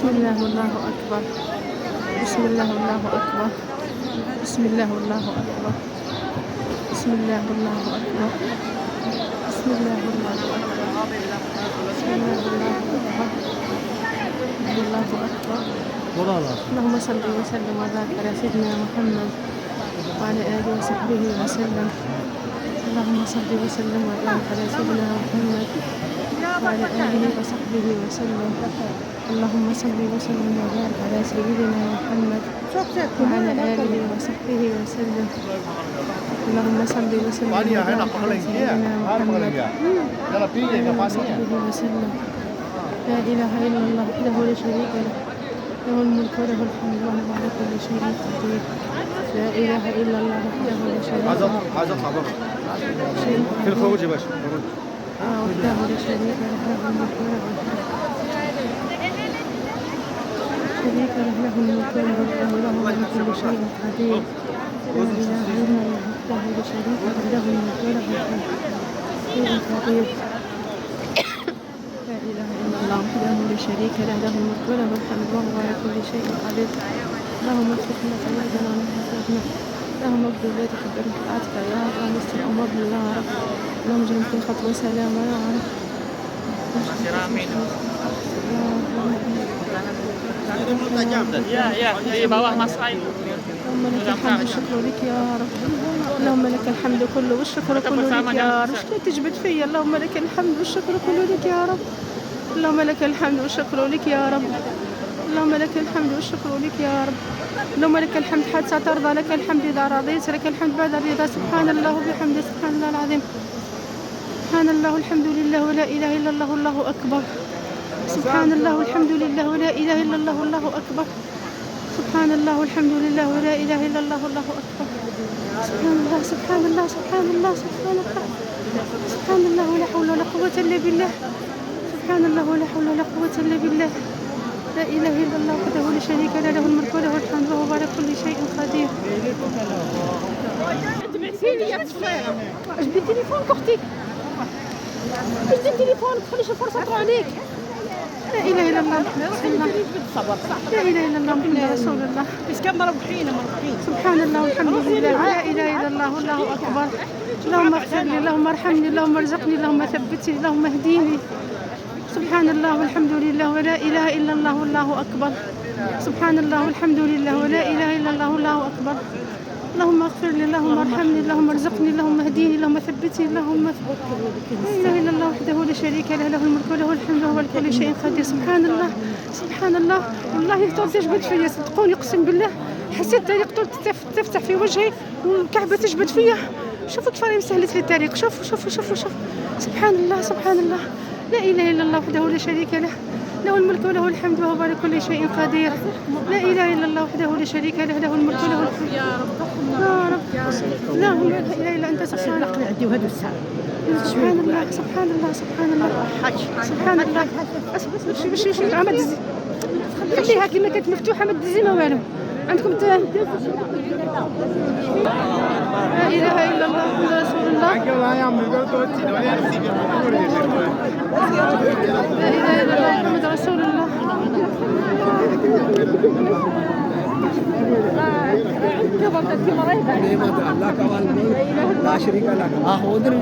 بسم الله والله أكبر. بسم الله والله أكبر. بسم الله والله أكبر. بسم الله والله أكبر. بسم الله والله أكبر. بسم الله والله أكبر. الله أكبر. اللهم صل وسلم وبارك على سيدنا محمد وعلى آله وصحبه وسلم. اللهم صل وسلم وبارك على سيدنا محمد وعلى آله وصحبه وسلم. اللهم صل وسلم وبارك على سيدنا محمد وعلى آله وصحبه وسلم. اللهم صل وسلم وبارك على سيدنا محمد وعلى آله وصحبه وسلم. لا إله إلا الله وحده لا شريك له، له الملك وله الحمد وهو على كل شيء قدير. لا إله إلا الله وحده لا شريك له. في الخروج يا باشا. وحده لا شريك له، له الملك وله الحمد. شريك له، له الملك وله الحمد وهو على كل شيء قدير. لا إله إلا الله وحده لا شريك له، له الملك وله الحمد شيء قدير. لا إله إلا الله وحده لا شريك له، له الملك وله الحمد وهو على كل شيء قدير. اللهم ارزقنا سيدنا ونحفظنا، اللهم اغفر لي تقبل طاعتك يا رب، اللهم استر امورنا يا رب، اللهم اجعل كل خطوه سلامه يا رب. Ya, di bawah Mas Rai. اللهم لك الحمد والشكر لك يا رب. اللهم لك الحمد كله والشكر كله لك يا رب. ايش تجبد فيا؟ اللهم لك الحمد والشكر كله لك يا رب. اللهم لك الحمد والشكر لك يا رب. اللهم لك الحمد والشكر لك يا رب. اللهم لك الحمد حتى ترضى، لك الحمد إذا رضيت، لك الحمد بعد الرضا. سبحان الله وبحمده، سبحان الله العظيم، سبحان الله والحمد لله ولا إله إلا الله والله أكبر. سبحان الله والحمد لله ولا إله إلا الله والله أكبر. سبحان الله والحمد لله ولا إله إلا الله والله أكبر. سبحان الله سبحان الله سبحان الله سبحان الله سبحان الله ولا حول ولا قوة إلا بالله. سبحان الله ولا حول ولا قوة إلا بالله. لا إله إلا الله وحده لا شريك له، له الملك وله الحمد وهو على كل شيء قدير. جبدي تليفونك أختي، جبدي تليفونك، خليش الفرصة تروح عليك. لا إله إلا الله محمد رسول الله. لا إله إلا الله محمد رسول الله. سبحان الله والحمد لله لا إله إلا الله والله أكبر. اللهم اغفر لي، اللهم ارحمني، اللهم ارزقني، اللهم ثبتني، اللهم اهديني. سبحان الله والحمد لله ولا إله إلا الله والله أكبر. سبحان الله والحمد لله ولا إله إلا الله والله أكبر. اللهم اغفر لي، اللهم ارحمني، اللهم ارزقني، اللهم اهديني، اللهم ثبتني، اللهم لا إله إلا الله وحده لا شريك له، له الملك وله الحمد وهو على كل شيء قدير. سبحان الله سبحان الله. والله طول تجبد فيا، صدقوني اقسم بالله، حسيت الطريق طول تفتح في وجهي والكعبة تجبد فيا. شوفوا كيف راني مسهلت لي الطريق، شوفوا شوفوا شوفوا شوفوا. سبحان الله سبحان الله. لا إله إلا الله وحده لا شريك له، له الملك وله الحمد وهو على كل شيء قدير. لا إله إلا الله وحده لا شريك له، له الملك وله الحمد. يا رب لا إله إلا أنت سبحانك. سبحان الله سبحان الله سبحان الله سبحان الله. باش ما تدزي، خليها كيما كانت مفتوحة ما تدزي ما والو. عندكم لا إله إلا الله محمد رسول الله. لا إله إلا الله محمد رسول الله. لا شريك لك. उधर